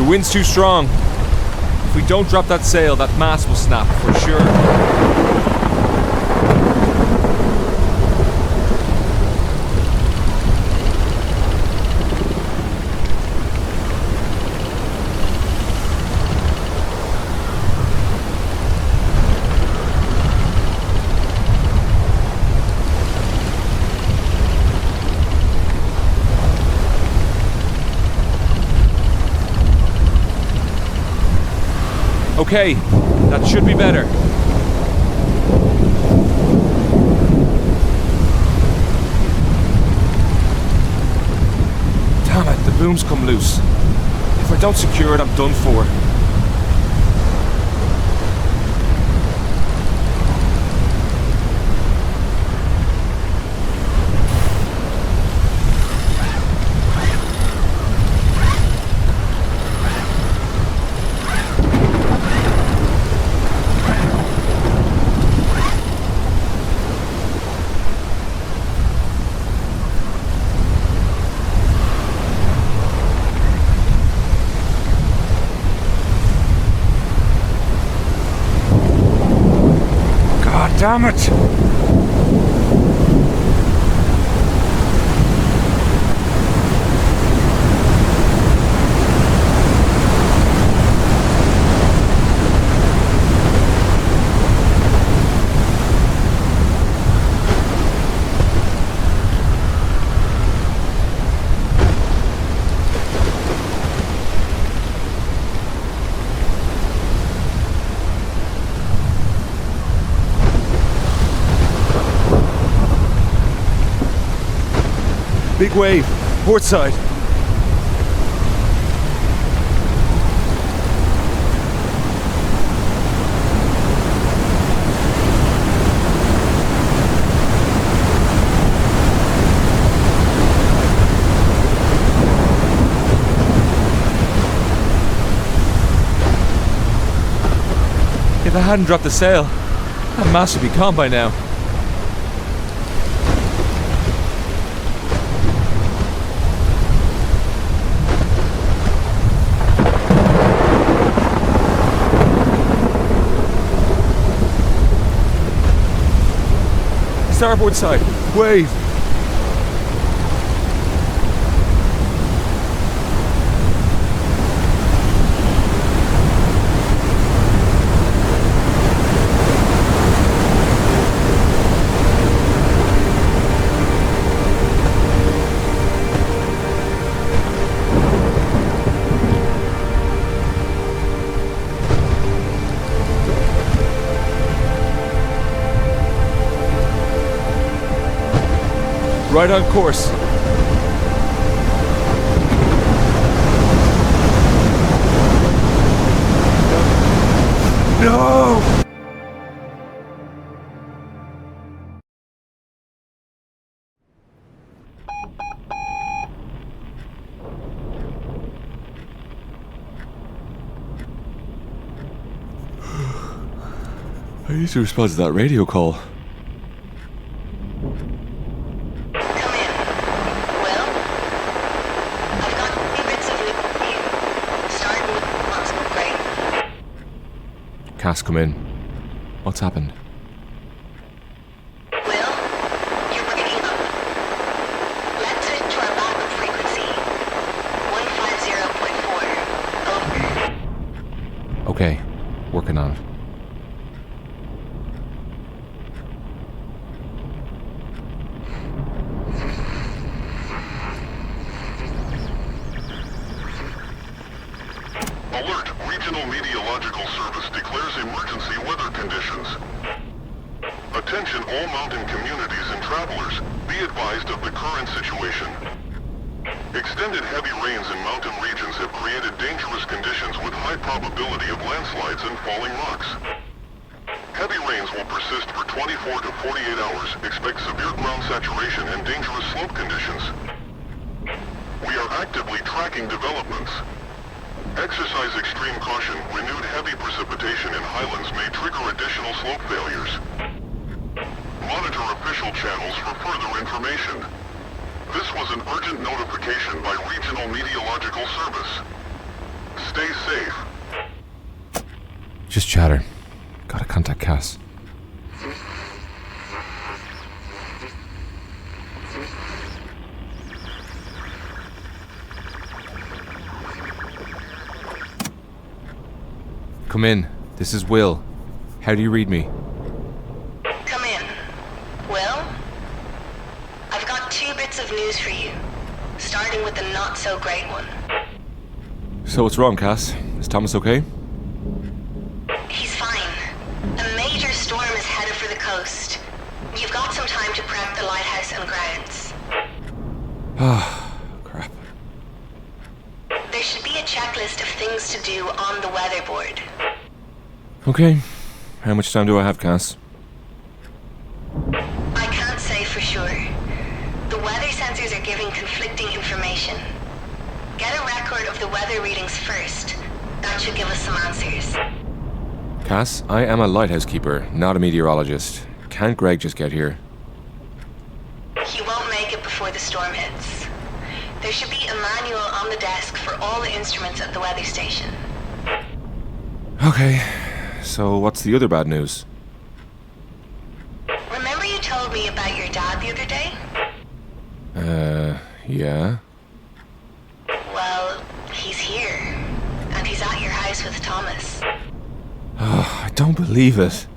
The wind's too strong. If we don't drop that sail, that mast will snap for sure. Okay, that should be better. Damn it, the boom's come loose. If I don't secure it, I'm done for. Damn it! Big wave, port side. If I hadn't dropped the sail, that mast would be gone by now. Starboard side, wave. Right on course. No! I need to respond to that radio call. Cass, come in. What's happened? Will, you're breaking up. Let's switch to our backup frequency. 150.4. Over. Okay, working on it. Alert! Regional Meteorological Service declares emergency weather conditions. Attention all mountain communities and travelers, be advised of the current situation. Extended heavy rains in mountain regions have created dangerous conditions with high probability of landslides and falling rocks. Heavy rains will persist for 24 to 48 hours. Expect severe ground saturation and dangerous slope conditions. We are actively tracking developments. Exercise extreme caution. Renewed heavy precipitation in highlands may trigger additional slope failures. Monitor official channels for further information. This was an urgent notification by Regional Meteorological Service. Stay safe. Just chatter. Gotta contact Cass. Come in. This is Will. How do you read me? Come in. Will? I've got 2 bits of news for you, starting with the not-so-great one. So what's wrong, Cass? Is Thomas okay? He's fine. A major storm is headed for the coast. You've got some time to prep the lighthouse and grounds. Ah, crap. There should be a checklist of things to do on the weatherboard. Okay. How much time do I have, Cass? I can't say for sure. The weather sensors are giving conflicting information. Get a record of the weather readings first. That should give us some answers. Cass, I am a lighthouse keeper, not a meteorologist. Can't Greg just get here? He won't make it before the storm hits. There should be a manual on the desk for all the instruments at the weather station. Okay. So what's the other bad news? Remember you told me about your dad the other day? Yeah? Well, he's here. And he's at your house with Thomas. Oh, I don't believe it.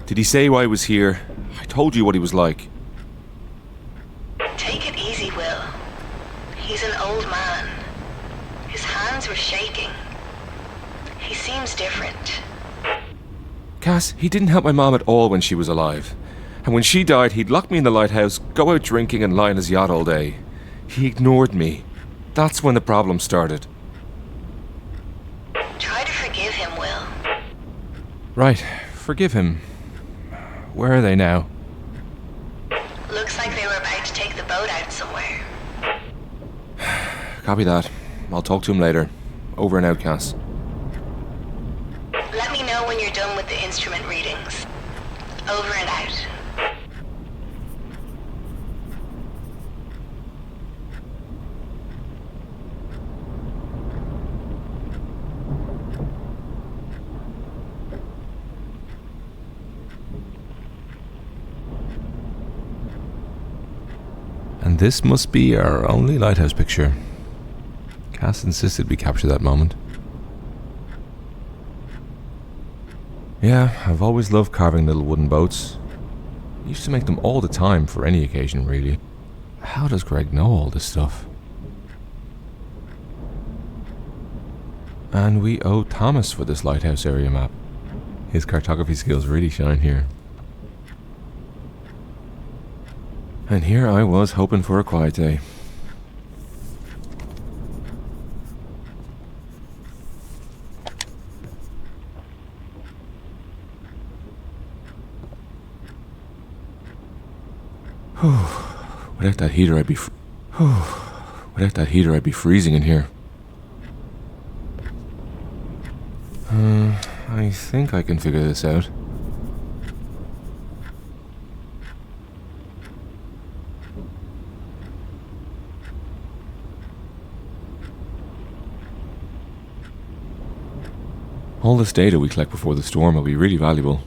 Did he say why I was here? I told you what he was like. Take it easy, Will. He's an old man. His hands were shaking. He seems different. Cass, he didn't help my mom at all when she was alive. And when she died, he'd lock me in the lighthouse, go out drinking and lie on his yacht all day. He ignored me. That's when the problem started. Try to forgive him, Will. Right, forgive him. Where are they now? Looks like they were about to take the boat out somewhere. Copy that. I'll talk to him later. Over and out, Cass. Let me know when you're done with the instrument readings. Over and out. And this must be our only lighthouse picture. Cass insisted we capture that moment. Yeah, I've always loved carving little wooden boats. I used to make them all the time for any occasion, really. How does Greg know all this stuff? And we owe Thomas for this lighthouse area map. His cartography skills really shine here. And here I was hoping for a quiet day. Without that heater, I'd be freezing in here. I think I can figure this out. All this data we collect before the storm will be really valuable.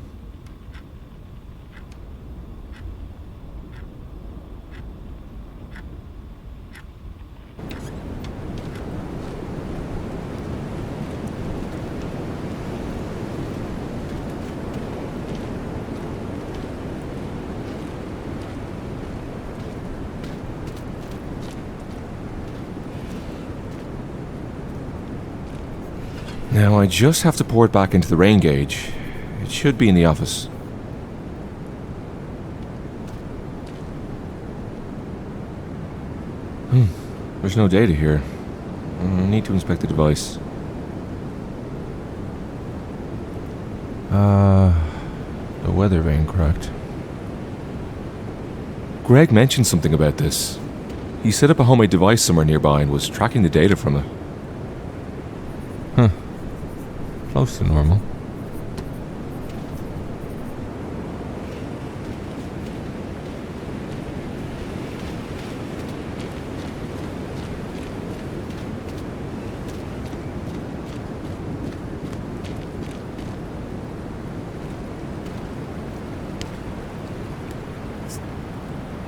Now I just have to pour it back into the rain gauge. It should be in the office. There's no data here. I need to inspect the device. The weather vane cracked. Greg mentioned something about this. He set up a homemade device somewhere nearby and was tracking the data from it. Huh. Close to normal.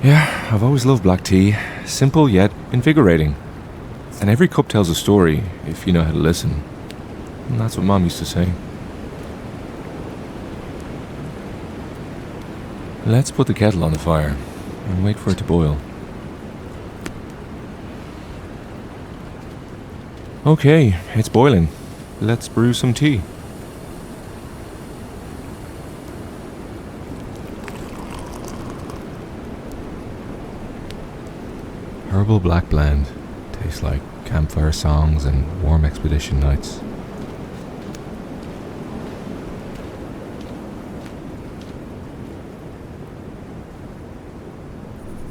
Yeah, I've always loved black tea. Simple yet invigorating. And every cup tells a story, if you know how to listen. And that's what Mom used to say. Let's put the kettle on the fire and wait for it to boil. Okay, it's boiling. Let's brew some tea. Herbal black blend. Tastes like campfire songs and warm expedition nights.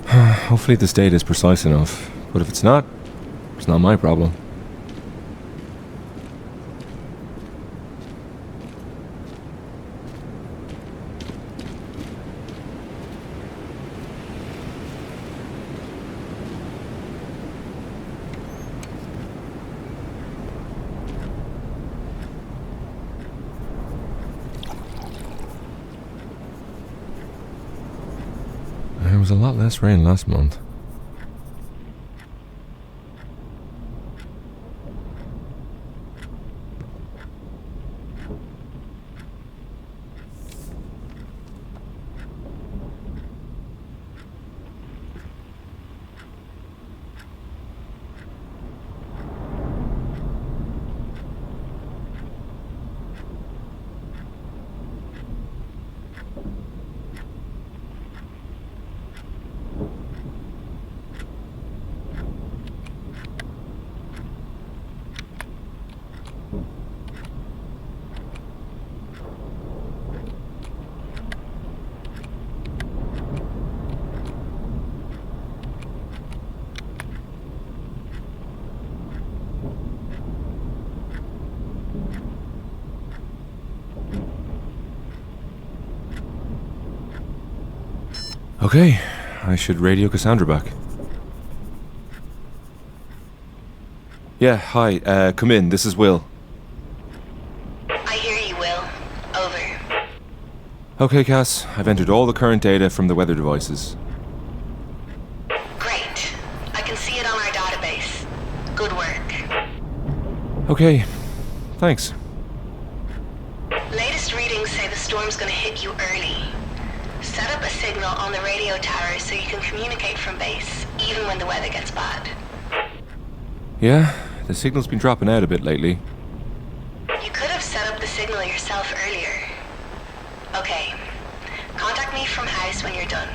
Hopefully this date is precise enough, but if it's not my problem. There was a lot less rain last month. Okay, I should radio Cassandra back. Yeah, hi, come in, this is Will. I hear you, Will. Over. Okay, Cass, I've entered all the current data from the weather devices. Great. I can see it on our database. Good work. Okay, thanks. Latest readings say the storm's gonna hit you early. Set up a signal on the radio tower so you can communicate from base, even when the weather gets bad. Yeah, the signal's been dropping out a bit lately. You could have set up the signal yourself earlier. Okay. Contact me from house when you're done.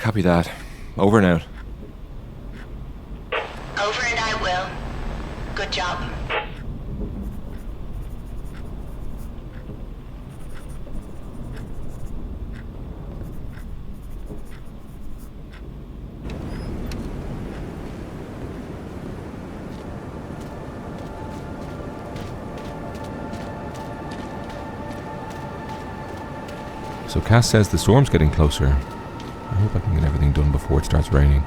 Copy that. Over and out. Over and out, Will. Good job. So Cass says the storm's getting closer. I hope I can get everything done before it starts raining.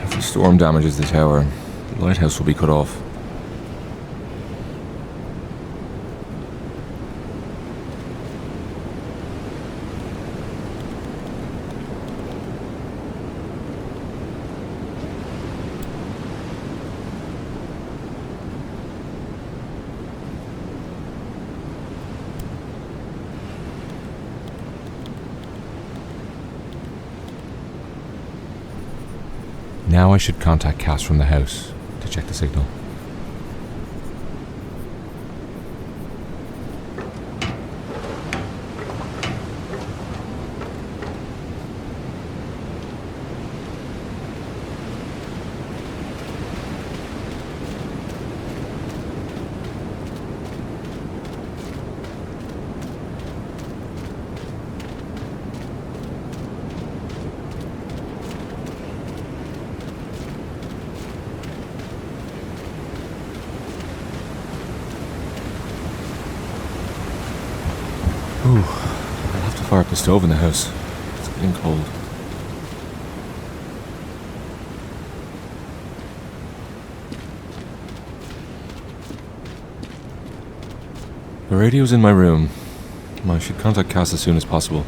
If the storm damages the tower, the lighthouse will be cut off. Now I should contact Cass from the house to check the signal. Ooh, I'll have to fire up the stove in the house. It's getting cold. The radio's in my room. I should contact Cass as soon as possible.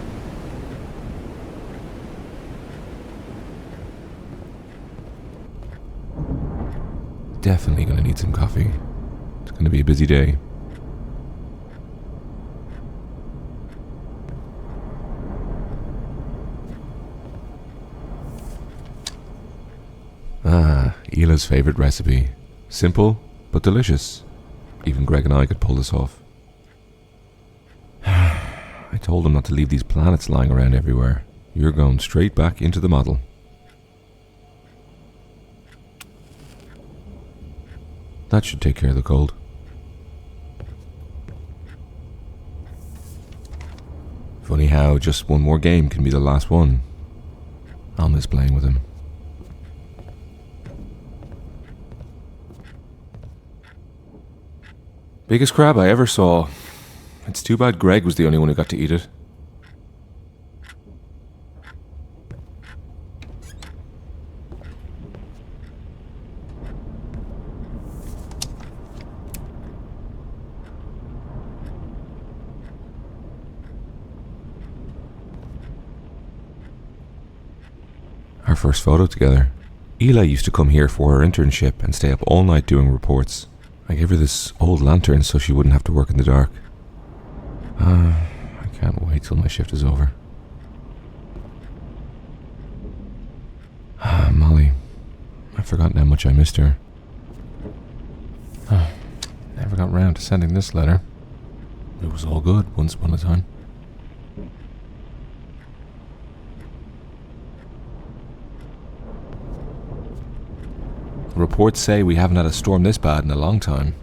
Definitely gonna need some coffee. It's gonna be a busy day. Ah, Hila's favorite recipe. Simple, but delicious. Even Greg and I could pull this off. I told him not to leave these planets lying around everywhere. You're going straight back into the model. That should take care of the cold. Funny how just one more game can be the last one. I'll miss playing with him. Biggest crab I ever saw. It's too bad Greg was the only one who got to eat it. Our first photo together. Hila used to come here for her internship and stay up all night doing reports. I gave her this old lantern so she wouldn't have to work in the dark. I can't wait till my shift is over. Molly. I've forgotten how much I missed her. Never got round to sending this letter. It was all good once upon a time. Reports say we haven't had a storm this bad in a long time.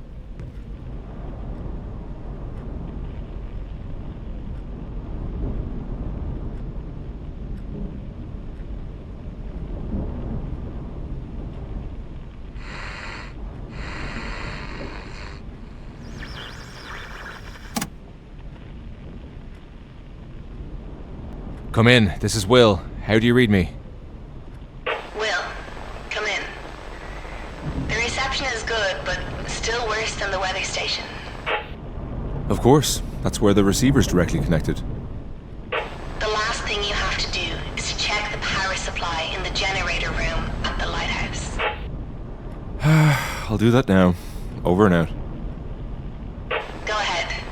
Come in, this is Will. How do you read me? Will, come in. The reception is good, but still worse than the weather station. Of course, that's where the receiver's directly connected. The last thing you have to do is to check the power supply in the generator room at the lighthouse. I'll do that now. Over and out. Go ahead.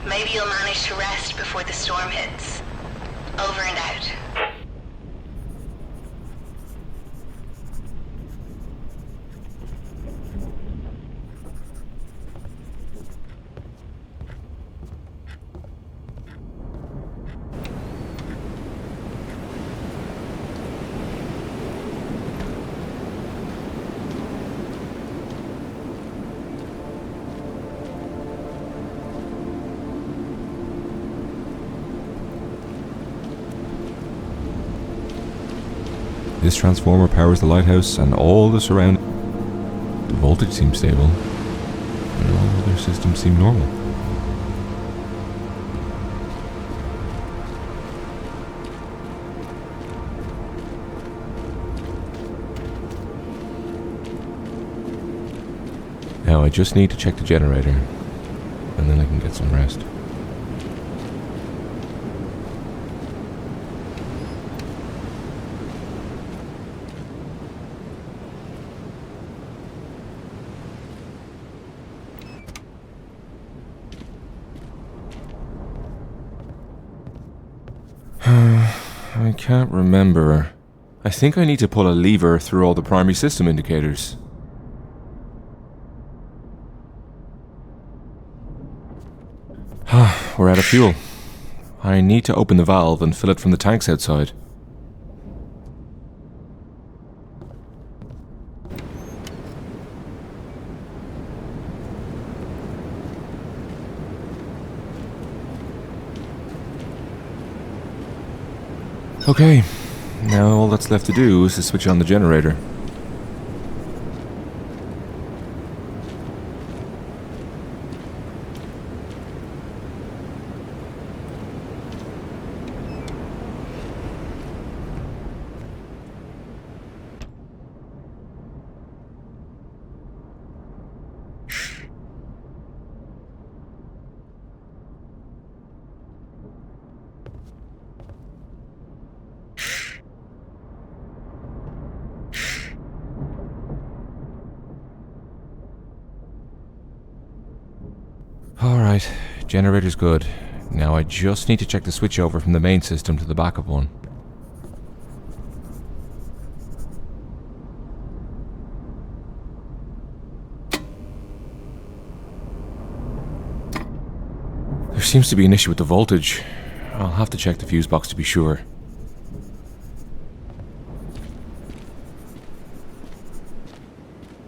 Maybe you'll manage to rest before the storm hits. Over and out. This transformer powers the lighthouse and all the surrounding. The voltage seems stable, and all other systems seem normal. Now I just need to check the generator, and then I can get some rest. I can't remember. I think I need to pull a lever through all the primary system indicators. We're out of fuel. I need to open the valve and fill it from the tanks outside. Okay, now all that's left to do is to switch on the generator. Generator's good. Now I just need to check the switch over from the main system to the backup one. There seems to be an issue with the voltage. I'll have to check the fuse box to be sure.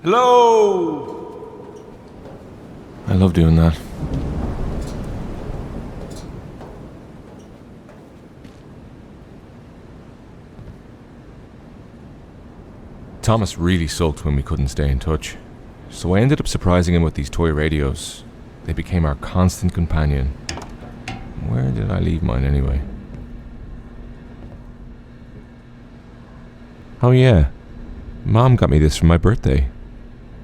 Hello! I love doing that. Thomas really sulked when we couldn't stay in touch, so I ended up surprising him with these toy radios. They became our constant companion. Where did I leave mine anyway? Oh yeah, Mom got me this for my birthday.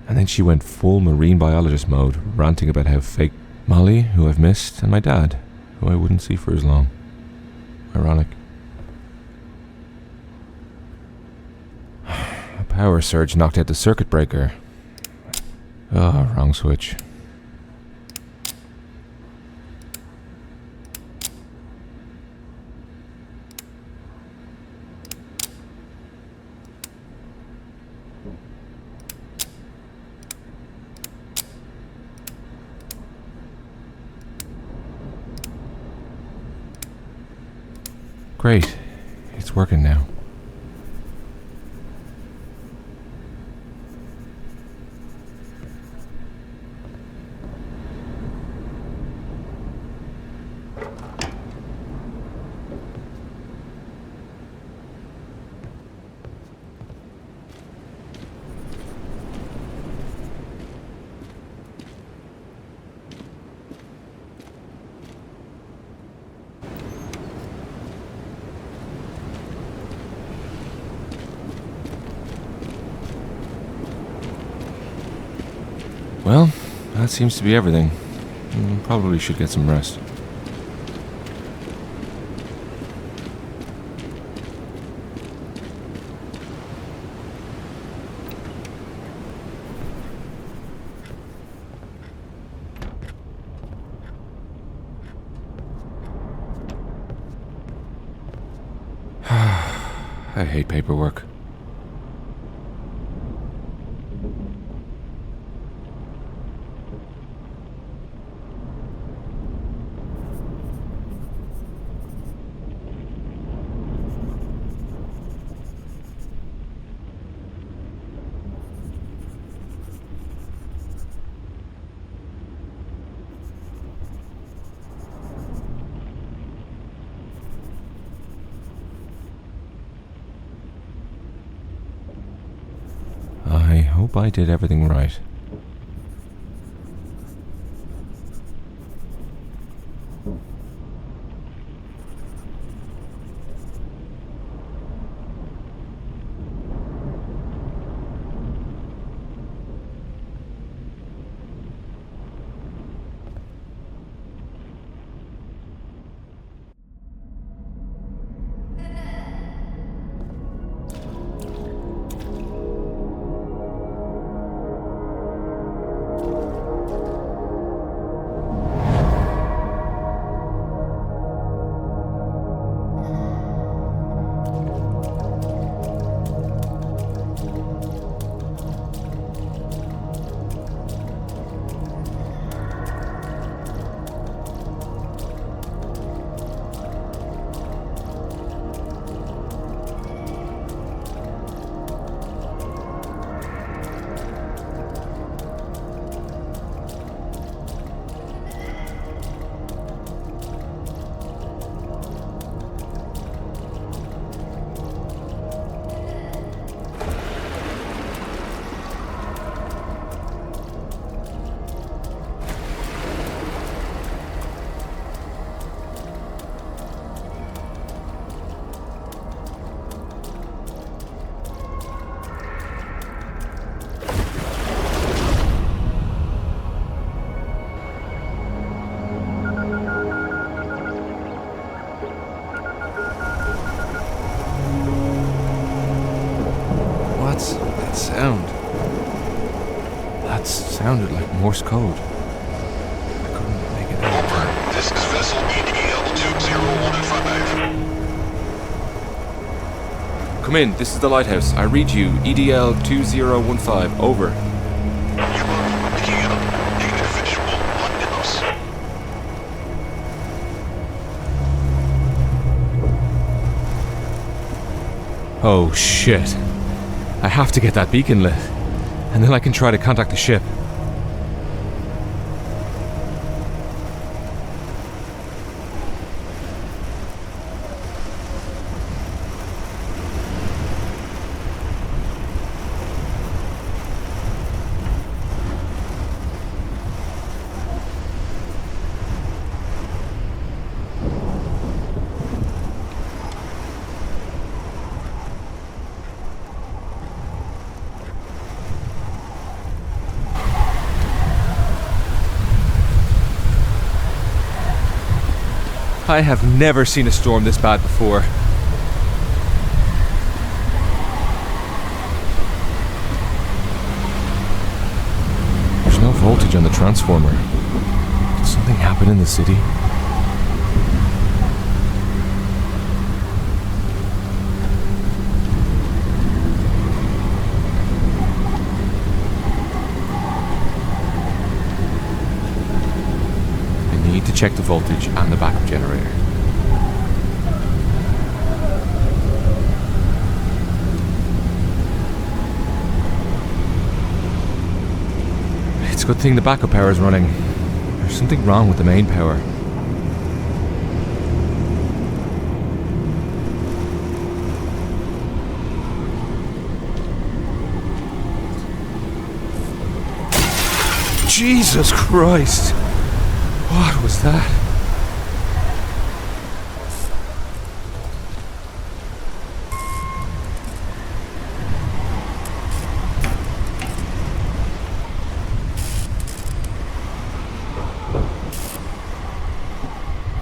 And then she went full marine biologist mode, ranting about how fake Molly, who I've missed, and my dad, who I wouldn't see for as long. Ironic. A power surge knocked out the circuit breaker. Oh, wrong switch. Great. It's working now. Well, that seems to be everything. Probably should get some rest. I hate paperwork. I hope I did everything right. Sound. That sounded like Morse code. I couldn't make it out. vessel EDL-2015. Come in, this is the lighthouse. I read you, EDL 2015, over. Picking up. Negative visual on Minos. Oh shit. I have to get that beacon lit, and then I can try to contact the ship. I have never seen a storm this bad before. There's no voltage on the transformer. Did something happen in the city? To check the voltage and the backup generator. It's a good thing the backup power is running. There's something wrong with the main power. Jesus Christ! What was that?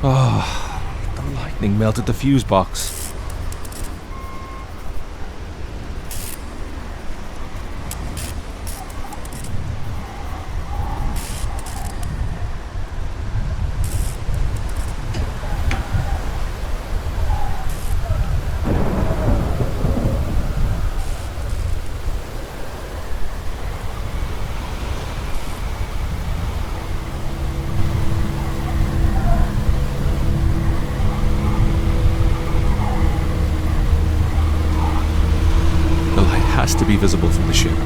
Oh, the lightning melted the fuse box. Has to be visible from the ship.